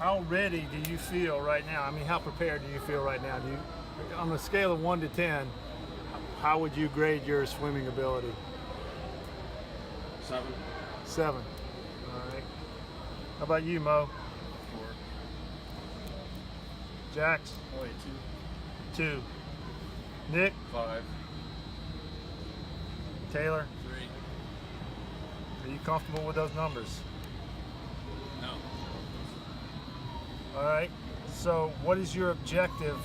how ready do you feel right now? I mean, how prepared do you feel right now? Do you, on a scale of 1 to 10, how would you grade your swimming ability? 7. 7. All right. How about you, Mo? 4. Jax? Oh, 2. 2. Nick? 5. Taylor? 3. Are you comfortable with those numbers? No. All right. So what is your objective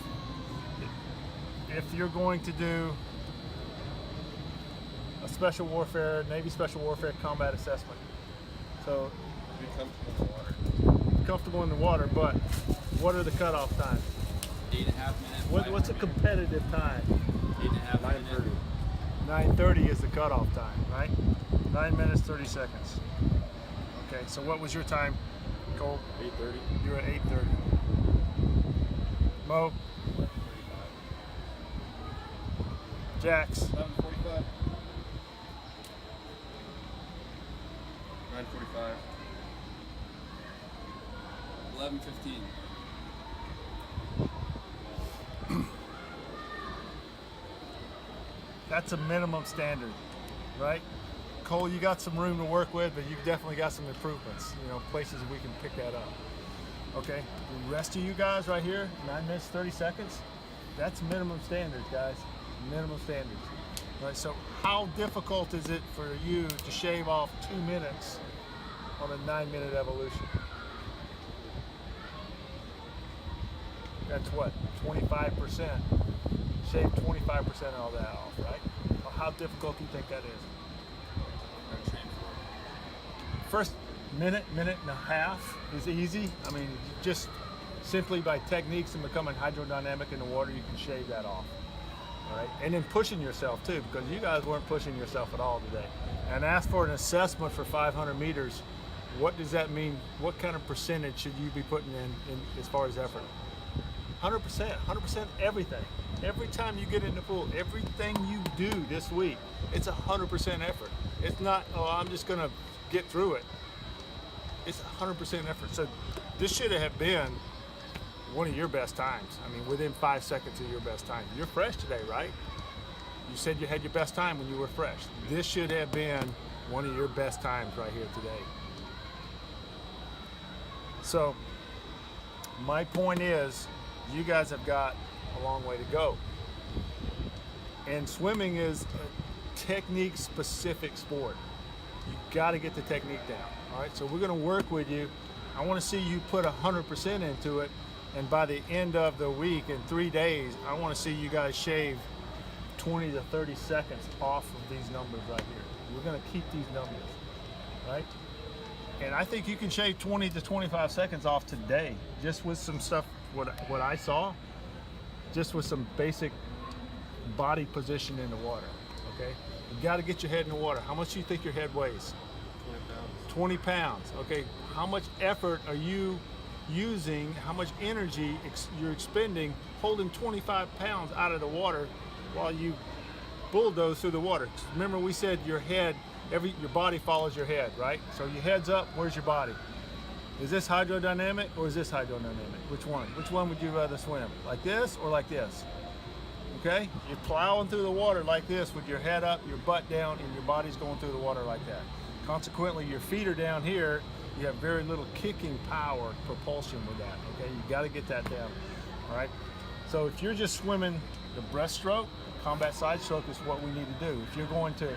if you're going to do a special warfare, Navy special warfare combat assessment? So Be comfortable in the water. comfortable in the water, but what are the cutoff times? 8.5 minutes. What's a competitive time? 8.5 minutes. 9:30 is the cutoff time, right? 9 minutes 30 seconds. Okay, so what was your time, Cole? 8:30. You were at 8:30. Mo? 11:45. Jax? 11:45. 9:45. 11:15. That's a minimum standard, right? Cole, you got some room to work with, but you've definitely got some improvements, you know, places we can pick that up. Okay, the rest of you guys right here, 9 minutes, 30 seconds, that's minimum standards, guys, minimum standards. Right, so how difficult is it for you to shave off 2 minutes on a 9-minute evolution? That's what, 25%? Shave 25% of all that off, right? Well, how difficult do you think that is? First minute and a half is easy. I mean, just simply by techniques and becoming hydrodynamic in the water, you can shave that off. All right, and then pushing yourself too, because you guys weren't pushing yourself at all today. And ask for an assessment for 500 meters. What does that mean? What kind of percentage should you be putting in as far as effort? 100% everything. Every time you get in the pool, everything you do this week, it's 100% effort. It's not, oh, I'm just gonna get through it. It's 100% effort. So this should have been one of your best times. I mean, within 5 seconds of your best time. You're fresh today, right? You said you had your best time when you were fresh. This should have been one of your best times right here today. So my point is, you guys have got a long way to go. And swimming is a technique-specific sport. You got to get the technique down. All right, so we're going to work with you. I want to see you put 100% into it, and by the end of the week, in 3 days, I want to see you guys shave 20 to 30 seconds off of these numbers right here. We're going to keep these numbers, right? And I think you can shave 20 to 25 seconds off today, just with some stuff, what I saw, just with some basic body position in the water, okay? You got to get your head in the water. How much do you think your head weighs? 20 pounds. 20 pounds, okay? How much effort are you using, how much energy you're expending holding 25 pounds out of the water while you bulldoze through the water? Remember we said your head, your body follows your head, right? So your head's up, where's your body? Is this hydrodynamic or is this hydrodynamic? Which one? Which one would you rather swim? Like this or like this? Okay? You're plowing through the water like this with your head up, your butt down, and your body's going through the water like that. Consequently, your feet are down here. You have very little kicking power, propulsion with that, okay? You gotta get that down, all right? So if you're just swimming the breaststroke, combat side stroke is what we need to do. If you're going to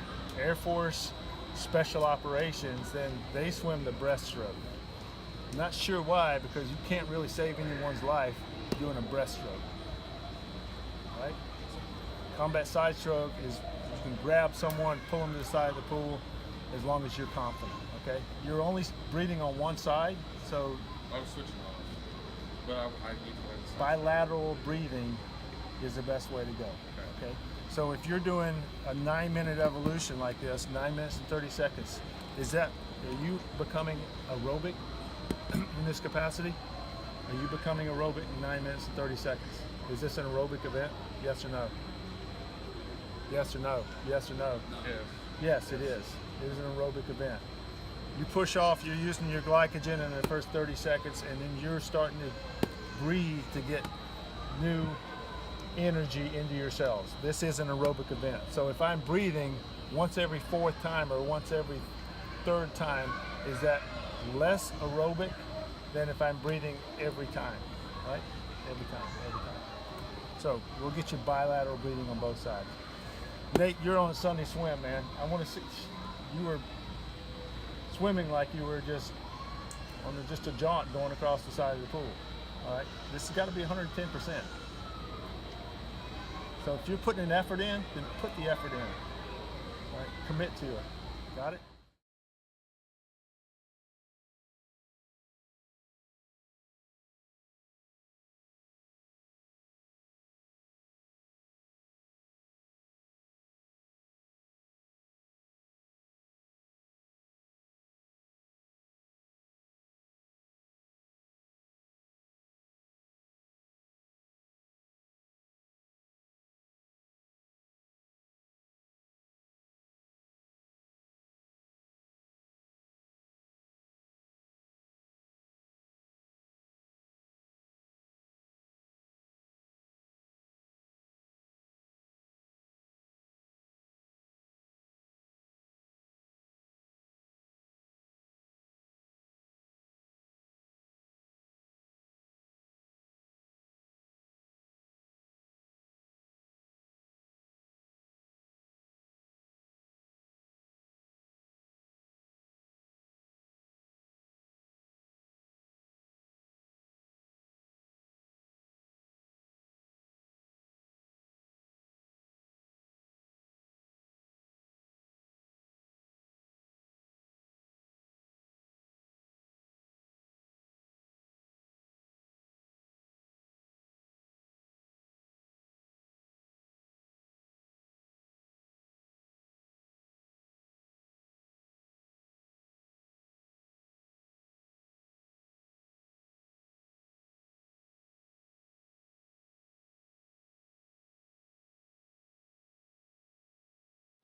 Air Force Special Operations, then they swim the breaststroke. I'm not sure why, because you can't really save anyone's life doing a breaststroke, right? Combat side stroke is you can grab someone, pull them to the side of the pool, as long as you're confident, okay? You're only breathing on one side, so I'm switching off, but I need to learn this. bilateral breathing is the best way to go, okay? So if you're doing a 9-minute evolution like this, 9 minutes and 30 seconds, are you becoming aerobic in this capacity? Are you becoming aerobic in 9 minutes and 30 seconds? Is this an aerobic event? Yes or no? Yes or no? Yes or no? Yes. Yes, it is. It is an aerobic event. you push off, you're using your glycogen in the first 30 seconds, and then you're starting to breathe to get new energy into your cells. This is an aerobic event. So if I'm breathing once every fourth time or once every third time, is that less aerobic than if I'm breathing every time, right? Every time. So we'll get you bilateral breathing on both sides. Nate, you're on a Sunday swim, man. I want to see, you were swimming like you were just on just a jaunt going across the side of the pool. All right, this has got to be 110%. So if you're putting an effort in, then put the effort in. All right, commit to it. Got it?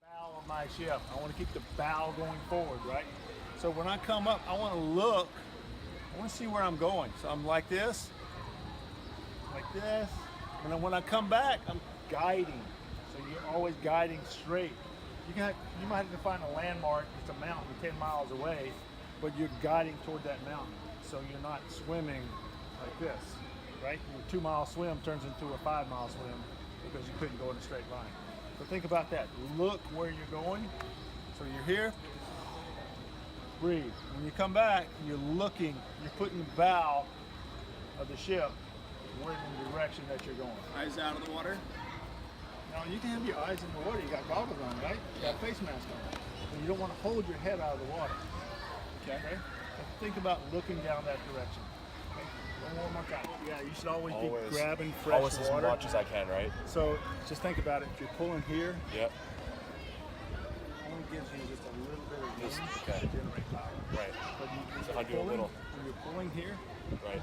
Bow on my ship. I want to keep the bow going forward, right? So when I come up, I want to look. I want to see where I'm going. So I'm like this, and then when I come back, I'm guiding. So you're always guiding straight. You might have to find a landmark. It's a mountain 10 miles away, but you're guiding toward that mountain. So you're not swimming like this, right? Your 2-mile swim turns into a 5-mile swim because you couldn't go in a straight line. So think about that. Look where you're going. So you're here. Breathe. When you come back, you're looking. You're putting the bow of the ship in the direction that you're going. Eyes out of the water. Now you can have your eyes in the water. You got goggles on, right? You got a face mask on. And you don't want to hold your head out of the water. Okay? So think about looking down that direction. Okay? One more time. Yeah, you should always be grabbing fresh always water. as much as I can, right? So just think about it. If you're pulling here, Yep. only gives you just a little bit of Just- room okay. to generate power. Right. But So if I do a little. when you're pulling here, Right.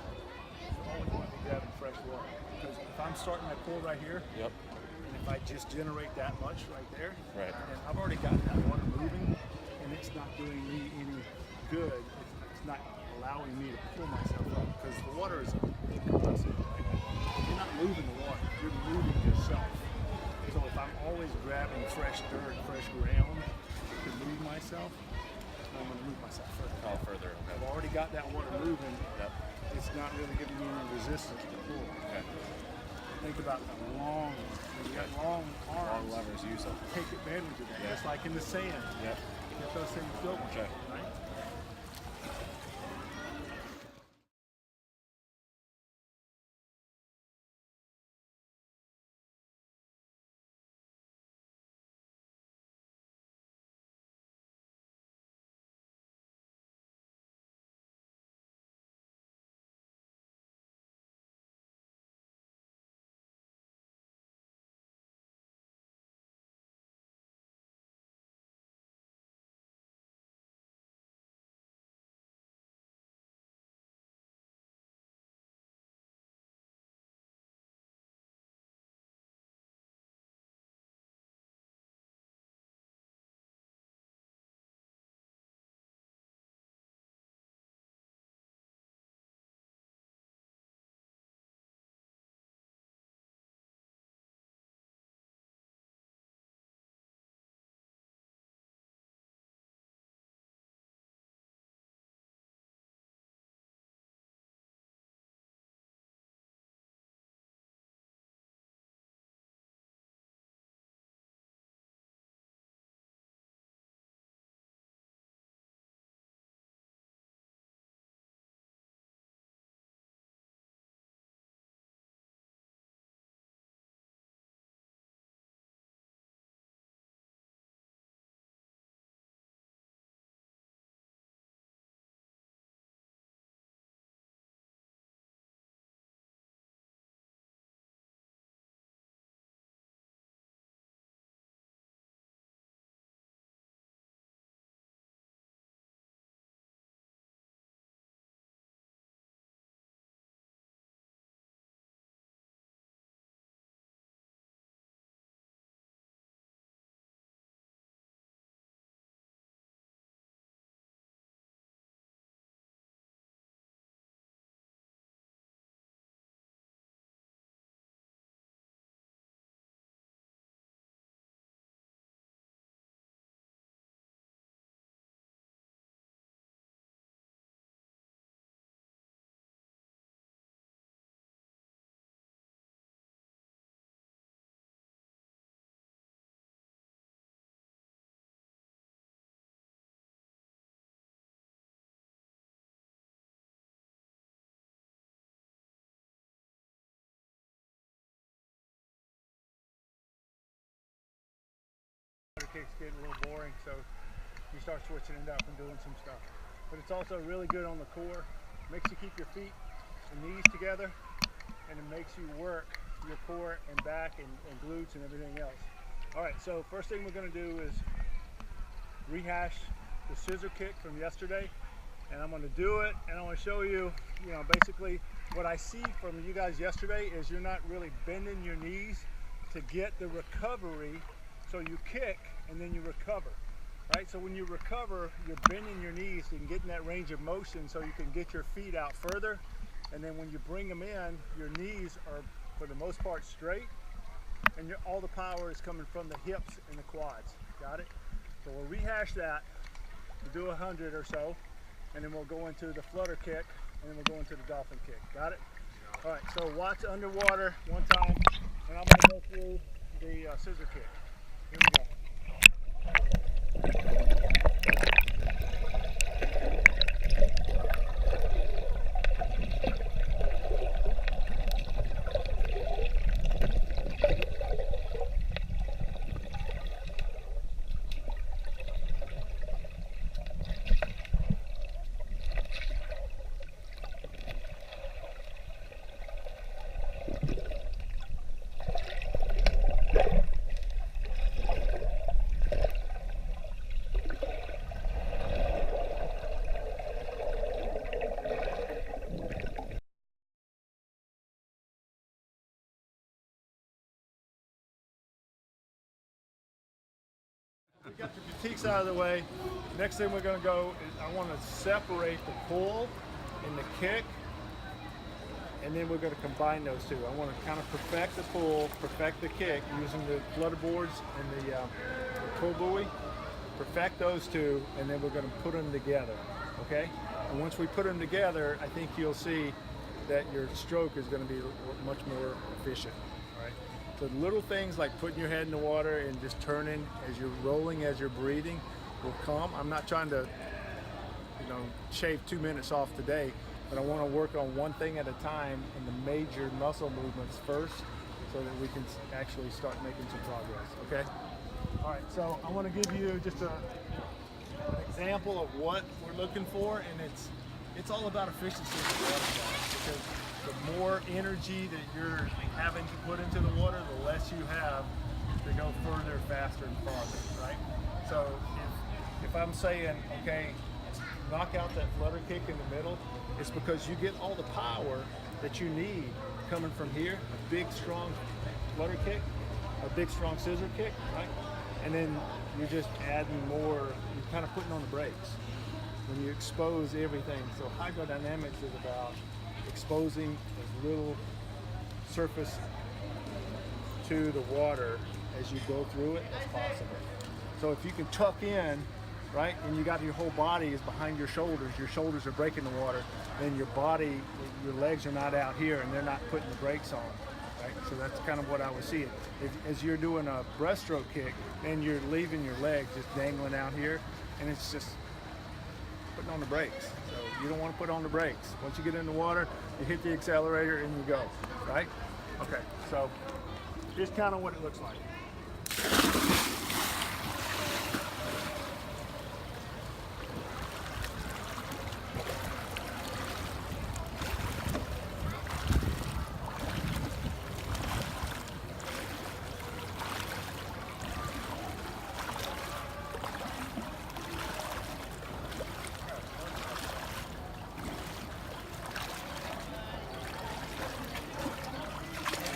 you always want to be grabbing fresh water. Because if I'm starting my pull right here, Yep. and if I just generate that much right there, Right. and I've already got that water moving, and it's not doing me any good. It's not allowing me to pull myself up because the water is incompressible. Right? You're not moving the water; you're moving yourself. So if I'm always grabbing fresh dirt, fresh ground to move myself, I'm going to move myself further. Oh, further. I've Okay. already got that water moving. Yep. It's not really giving me any resistance to pull. Okay. Think about the long, when you got long Long arms, levers, use them. take advantage of that. Yeah. Just like in the sand. Yep. Get those things going. Okay. Right? kicks get a little boring, so you start switching it up and doing some stuff. But it's also really good on the core. Makes you keep your feet and knees together, and it makes you work your core and back and glutes and everything else. All right, so first thing we're going to do is rehash the scissor kick from yesterday, and I'm going to do it, and I want to show you, basically what I see from you guys yesterday is you're not really bending your knees to get the recovery. So you kick and then you recover, right? So when you recover, you're bending your knees and getting that range of motion so you can get your feet out further. And then when you bring them in, your knees are, for the most part, straight, and all the power is coming from the hips and the quads. Got it? So we'll rehash that. We'll do 100 or so, and then we'll go into the flutter kick, and then we'll go into the dolphin kick. Got it? All right, so watch underwater one time, and I'm going to go through the scissor kick. Here we go. We got the fatigues out of the way. Next thing we're going to go is I want to separate the pull and the kick, and then we're going to combine those two. I want to kind of perfect the pull, perfect the kick using the flutter boards and the pull buoy. Perfect those two, and then we're going to put them together. Okay? And once we put them together, I think you'll see that your stroke is going to be much more efficient. All right? So little things like putting your head in the water and just turning as you're rolling, as you're breathing, will come. I'm not trying to, shave 2 minutes off today, but I want to work on one thing at a time and the major muscle movements first, so that we can actually start making some progress. Okay. All right. So I want to give you just an example of what we're looking for, and it's all about efficiency in the water, guys, because the more energy that you're having to put into the water, the less you have to go further, faster, and farther, right? So if I'm saying, okay, knock out that flutter kick in the middle, it's because you get all the power that you need coming from here, a big, strong flutter kick, a big, strong scissor kick, right? And then you're just adding more, you're kind of putting on the brakes when you expose everything. So hydrodynamics is about exposing as little surface to the water as you go through it as possible. So if you can tuck in, right, and you got your whole body is behind your shoulders are breaking the water, then your body, your legs are not out here and they're not putting the brakes on, right? So that's kind of what I was seeing. As you're doing a breaststroke kick, then you're leaving your legs just dangling out here, and it's just putting on the brakes. So you don't want to put on the brakes. Once you get in the water, you hit the accelerator and you go, right? Okay, so here's kind of what it looks like.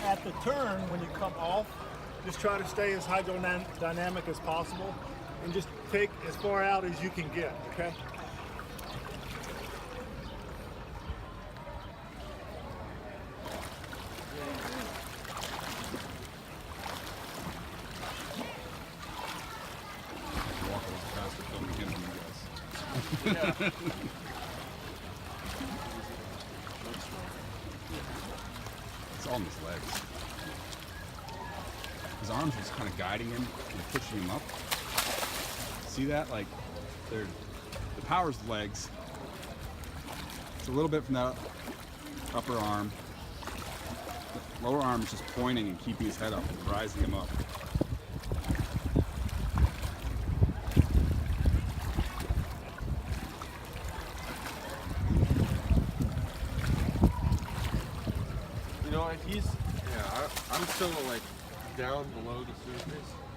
At the turn, when you come off, just try to stay as hydrodynamic as possible and just take as far out as you can get, okay? Walking as fast as filming him and you guys. Yeah. It's all in his legs. His arms are just kind of guiding him and pushing him up. See that? Like, the power's the legs. It's a little bit from that upper arm. The lower arm is just pointing and keeping his head up and rising him up. You know, he's, yeah, I'm still like down below the surface.